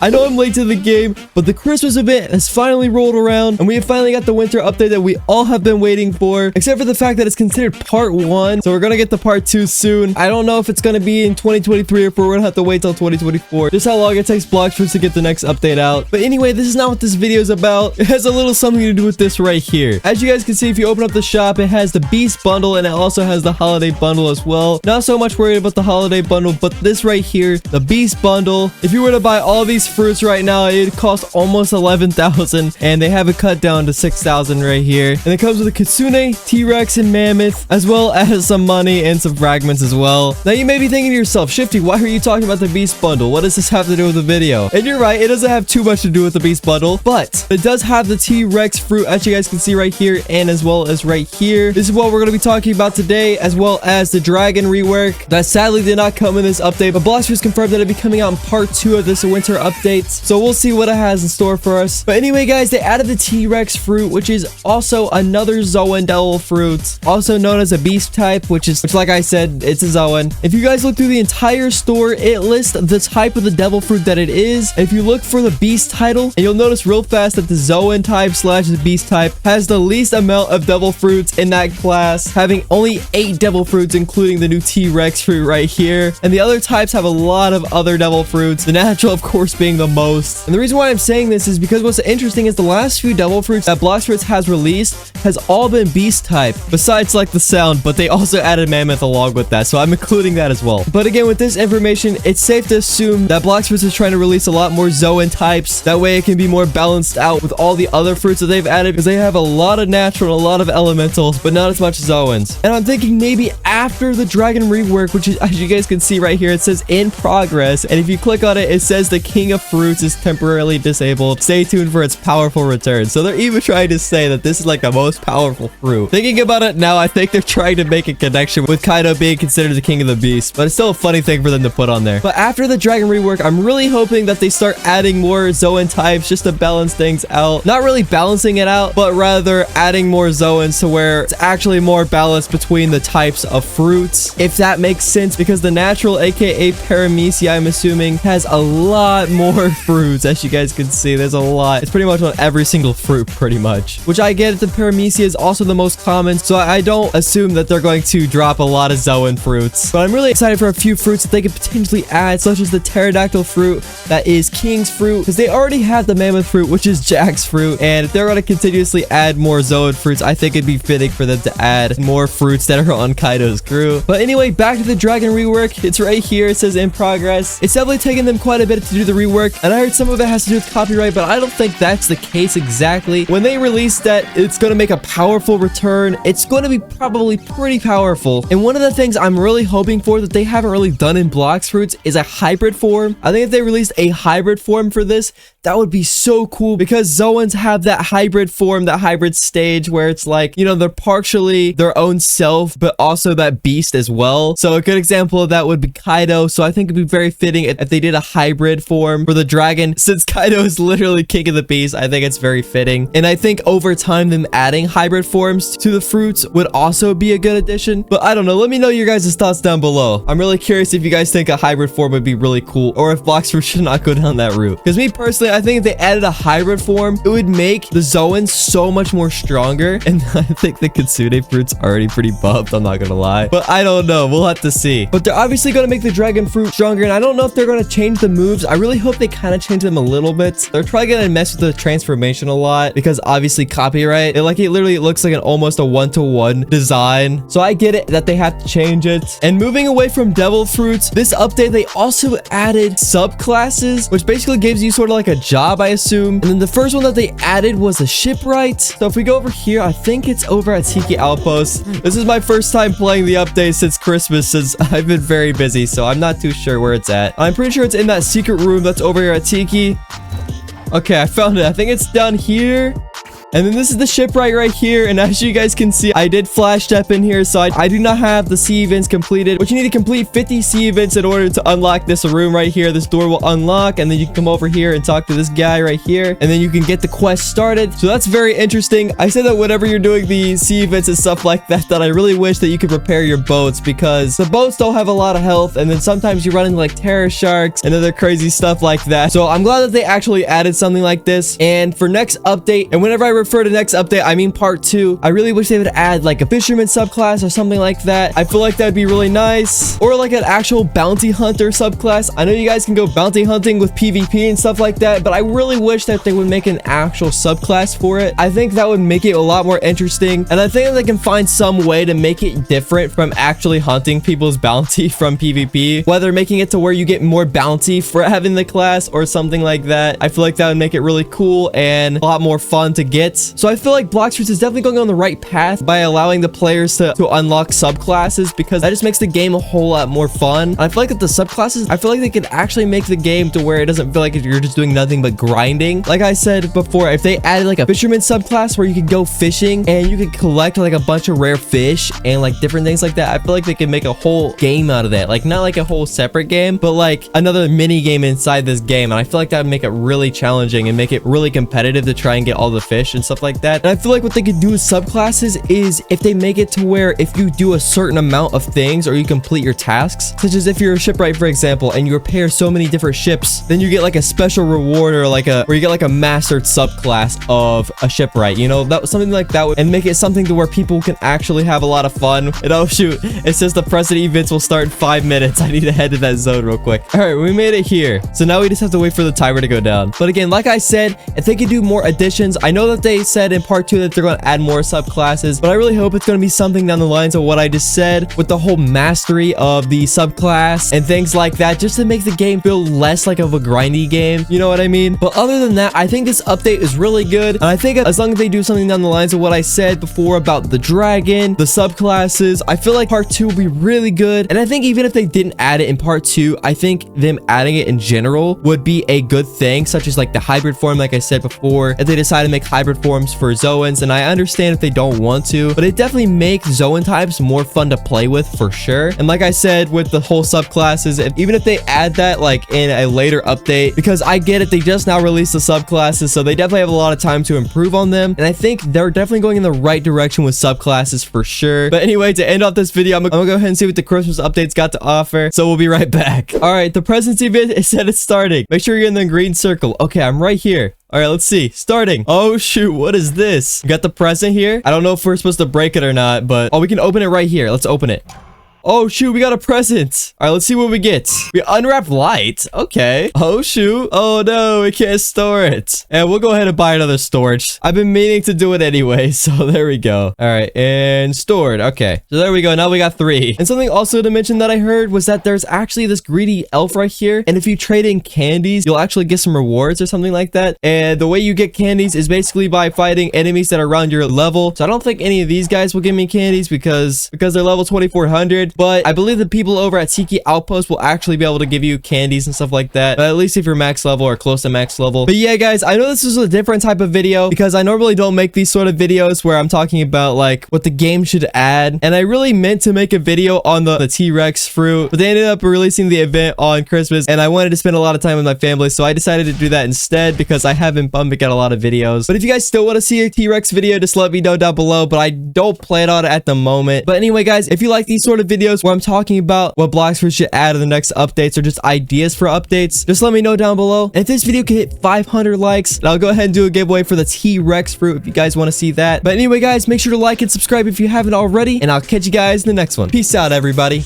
I know I'm late to the game, but the Christmas event has finally rolled around, and we have finally got the winter update that we all have been waiting for, except for the fact that it's considered part 1, so we're gonna get the part 2 soon. I don't know if it's gonna be in 2023 or if we're gonna have to wait till 2024. Just how long it takes Blox Fruits to get the next update out. But anyway, this is not what this video is about. It has a little something to do with this right here. As you guys can see, if you open up the shop, it has the Beast bundle, and it also has the holiday bundle as well. Not so much worried about the holiday bundle, but this right here, the Beast bundle. If you were to buy all these fruits right now, it costs almost 11,000, and they have it cut down to 6,000 right here. And it comes with a Kitsune, T-Rex, and Mammoth, as well as some money and some fragments as well. Now you may be thinking to yourself, Shifty, why are you talking about the Beast bundle? What does this have to do with the video? And you're right, it doesn't have too much to do with the Beast bundle, but it does have the T-Rex fruit, as you guys can see right here, and as well as right here. This is what we're going to be talking about today, as well as the dragon rework that sadly did not come in this update, but Blox Fruits confirmed that it'll be coming out in part 2 of this winter update, so we'll see what it has in store for us. But anyway, guys, they added the T-Rex fruit, which is also another Zoan devil fruit, also known as a beast type, which like I said, it's a Zoan. If you guys look through the entire store, it lists the type of the devil fruit that it is. If you look for the beast title, and you'll notice real fast that the Zoan type / the beast type has the least amount of devil fruits in that class, having only 8 devil fruits, including the new T-Rex fruit right here. And the other types have a lot of other devil fruits, the natural of course being the most. And the reason why I'm saying this is because what's interesting is the last few devil fruits that Blox Fruits has released has all been beast type, besides like the sound, but they also added Mammoth along with that, so I'm including that as well. But again, with this information, it's safe to assume that Blox Fruits is trying to release a lot more Zoan types. That way it can be more balanced out with all the other fruits that they've added, because they have a lot of natural and a lot of elementals, but not as much Zoans. And I'm thinking maybe after the dragon rework, which is, as you guys can see right here, it says in progress, and if you click on it, it says the king of fruits is temporarily disabled. Stay tuned for its powerful return. So they're even trying to say that this is like the most powerful fruit. Thinking about it now, I think they're trying to make a connection with Kaido being considered the king of the beast, but it's still a funny thing for them to put on there. But after the dragon rework, I'm really hoping that they start adding more Zoan types just to balance things out. Not really balancing it out, but rather adding more Zoans to where it's actually more balanced between the types of fruits, if that makes sense, because the natural, aka Paramecia, I'm assuming, has a lot more fruits. As you guys can see, there's a lot. It's pretty much on every single fruit, pretty much, which I get that the Paramecia is also the most common, so I don't assume that they're going to drop a lot of Zoan fruits. But I'm really excited for a few fruits that they could potentially add, such as the pterodactyl fruit that is King's fruit, because they already have the mammoth fruit, which is Jack's fruit, and if they're going to continuously add more Zoan fruits, I think it'd be fitting for them to add more fruits that are on Kaido's crew. But anyway, back to the dragon rework. It's right here. It says in progress. It's definitely taken them quite a bit to do the rework, and I heard some of it has to do with copyright, but I don't think that's the case exactly. When they release that it's going to make a powerful return, it's going to be probably pretty powerful. And one of the things I'm really hoping for that they haven't really done in Blox Fruits is a hybrid form. I think if they released a hybrid form for this, that would be so cool, because Zoans have that hybrid form, that hybrid stage where it's like, you know, they're partially their own self, but also that beast as well. So a good example of that would be Kaido. So I think it'd be very fitting if they did a hybrid form for the dragon. Since Kaido is literally king of the beast, I think it's very fitting. And I think over time, them adding hybrid forms to the fruits would also be a good addition. But I don't know. Let me know your guys' thoughts down below. I'm really curious if you guys think a hybrid form would be really cool, or if Blox Fruits should not go down that route. Because me personally, I think if they added a hybrid form, it would make the Zoans so much more stronger. And I think the Kitsune fruit's already pretty buffed, I'm not gonna lie. But I don't know. We'll have to see. But they're obviously gonna make the dragon fruit stronger, and I don't know if they're gonna change the moves. I really hope they kind of change them a little bit. They're probably gonna mess with the transformation a lot, because obviously copyright. It literally looks like almost a one-to-one design. So I get it that they have to change it. And moving away from devil fruits, this update, they also added subclasses, which basically gives you sort of like a job, I assume. And then the first one that they added was a shipwright. So if we go over here, I think it's over at Tiki Outpost. This is my first time playing the update since Christmas, since I've been very busy, so I'm not too sure where it's at. I'm pretty sure it's in that secret room that's over here at Tiki. Okay, I found it. I think it's down here. And then this is the shipwright right here. And as you guys can see, I did flash step in here. So I do not have the sea events completed, but you need to complete 50 sea events in order to unlock this room right here. This door will unlock, and then you can come over here and talk to this guy right here, and then you can get the quest started. So that's very interesting. I said that whenever you're doing the sea events and stuff like that I really wish that you could repair your boats, because the boats don't have a lot of health, and then sometimes you run into like terror sharks and other crazy stuff like that. So I'm glad that they actually added something like this. And for next update, and whenever I refer to next update, I mean part 2, I really wish they would add like a fisherman subclass or something like that. I feel like that'd be really nice. Or like an actual bounty hunter subclass. I know you guys can go bounty hunting with PvP and stuff like that, but I really wish that they would make an actual subclass for it. I think that would make it a lot more interesting, and I think that they can find some way to make it different from actually hunting people's bounty from PvP, whether making it to where you get more bounty for having the class or something like that. I feel like that would make it really cool and a lot more fun to get. So I feel like Blox Fruits is definitely going on the right path by allowing the players to unlock subclasses, because that just makes the game a whole lot more fun. And I feel like that the subclasses, I feel like they could actually make the game to where it doesn't feel like you're just doing nothing but grinding. Like I said before, if they added like a fisherman subclass where you could go fishing and you could collect like a bunch of rare fish and like different things like that, I feel like they could make a whole game out of that. Like not like a whole separate game, but like another mini game inside this game. And I feel like that would make it really challenging and make it really competitive to try and get all the fish and stuff like that. And I feel like what they could do with subclasses is if they make it to where if you do a certain amount of things or you complete your tasks, such as if you're a shipwright, for example, and you repair so many different ships, then you get like a special reward or like where you get like a mastered subclass of a shipwright, you know, that was something like that, and make it something to where people can actually have a lot of fun. And oh shoot, it says the present events will start in 5 minutes. I need to head to that zone real quick. All right, we made it here. So now we just have to wait for the timer to go down. But again, like I said, if they could do more additions, I know that they said in part 2 that they're going to add more subclasses, but I really hope it's going to be something down the lines of what I just said with the whole mastery of the subclass and things like that, just to make the game feel less like of a grindy game. You know what I mean? But other than that, I think this update is really good. And I think as long as they do something down the lines of what I said before about the dragon, the subclasses, I feel like part 2 will be really good. And I think even if they didn't add it in part 2, I think them adding it in general would be a good thing, such as like the hybrid form, like I said before, if they decide to make hybrid forms for Zoans. And I understand if they don't want to, but it definitely makes Zoan types more fun to play with for sure. And like I said, with the whole subclasses, even if they add that like in a later update, because I get it, they just now released the subclasses, so they definitely have a lot of time to improve on them. And I think they're definitely going in the right direction with subclasses for sure. But anyway, to end off this video, I'm gonna go ahead and see what the Christmas updates got to offer. So we'll be right back. All right, the presents event, it said it's starting. Make sure you're in the green circle. Okay, I'm right here. All right, let's see. Starting. Oh, shoot. What is this? We got the present here. I don't know if we're supposed to break it or not, but... oh, we can open it right here. Let's open it. Oh, shoot, we got a present. All right, let's see what we get. We unwrapped light. Okay. Oh, shoot. Oh, no, we can't store it. And we'll go ahead and buy another storage. I've been meaning to do it anyway, so there we go. All right, and stored. Okay, so there we go. Now we got 3. And something also to mention that I heard was that there's actually this greedy elf right here. And if you trade in candies, you'll actually get some rewards or something like that. And the way you get candies is basically by fighting enemies that are around your level. So I don't think any of these guys will give me candies because they're level 2400. But I believe the people over at Tiki Outpost will actually be able to give you candies and stuff like that. But at least if you're max level or close to max level. But yeah, guys, I know this is a different type of video because I normally don't make these sort of videos where I'm talking about like what the game should add. And I really meant to make a video on the T-Rex fruit, but they ended up releasing the event on Christmas and I wanted to spend a lot of time with my family. So I decided to do that instead because I haven't bumped out a lot of videos. But if you guys still want to see a T-Rex video, just let me know down below. But I don't plan on it at the moment. But anyway, guys, if you like these sort of videos where I'm talking about what Blox Fruits should add in the next updates or just ideas for updates, just let me know down below. And if this video can hit 500 likes, then I'll go ahead and do a giveaway for the T-Rex fruit if you guys want to see that. But anyway, guys, make sure to like and subscribe if you haven't already, and I'll catch you guys in the next one. Peace out, everybody.